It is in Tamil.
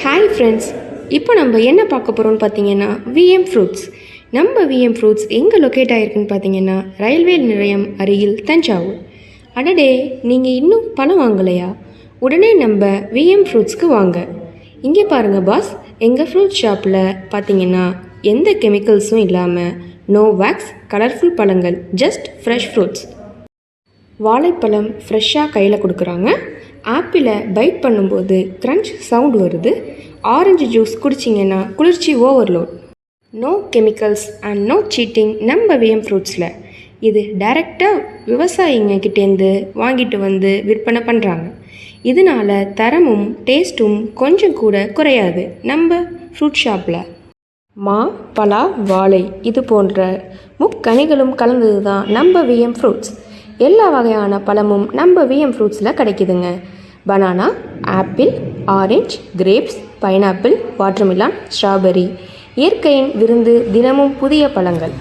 ஹாய் ஃப்ரெண்ட்ஸ், இப்போ நம்ம என்ன பார்க்க போகிறோம்னு பார்த்தீங்கன்னா விஎம் ஃப்ரூட்ஸ். நம்ம விஎம் ஃப்ரூட்ஸ் எங்கே லொக்கேட் ஆகிருக்குன்னு பார்த்தீங்கன்னா ரயில்வே நிலையம் அருகில் தஞ்சாவூர். அடடே, நீங்கள் இன்னும் பழம் வாங்கலையா? உடனே நம்ம விஎம் ஃப்ரூட்ஸ்க்கு வாங்க. இங்கே பாருங்கள் பாஸ், எங்கள் ஃப்ரூட் ஷாப்பில் பார்த்தீங்கன்னா எந்த கெமிக்கல்ஸும் இல்லாமல் நோ வேக்ஸ் கலர்ஃபுல் பழங்கள், ஜஸ்ட் ஃப்ரெஷ் ஃப்ரூட்ஸ். வாழைப்பழம் ஃப்ரெஷ்ஷாக கையில் கொடுக்குறாங்க. ஆப்பிளை பைட் பண்ணும்போது க்ரன்ச் சவுண்ட் வருது. ஆரஞ்சு ஜூஸ் குடிச்சிங்கன்னா குளிர்ச்சி overload. No chemicals and no cheating நம்ம விஎம் ஃப்ரூட்ஸில். இது டைரெக்டாக விவசாயிங்க கிட்டேருந்து வாங்கிட்டு வந்து விற்பனை பண்ணுறாங்க. இதனால் தரமும் டேஸ்ட்டும் கொஞ்சம் கூட குறையாது நம்ம ஃப்ரூட் ஷாப்பில். மா, பலா, வாழை இது போன்ற முக்கனிகளும் கலந்தது தான் நம்ம விஎம் ஃப்ரூட்ஸ். எல்லா வகையான பழமும் நம்ம விஎம் ஃப்ரூட்ஸில் கிடைக்குதுங்க. Banana, apple, orange, grapes, pineapple, watermelon, strawberry. இயற்கையின் விருந்து, தினமும் புதிய பழங்கள்.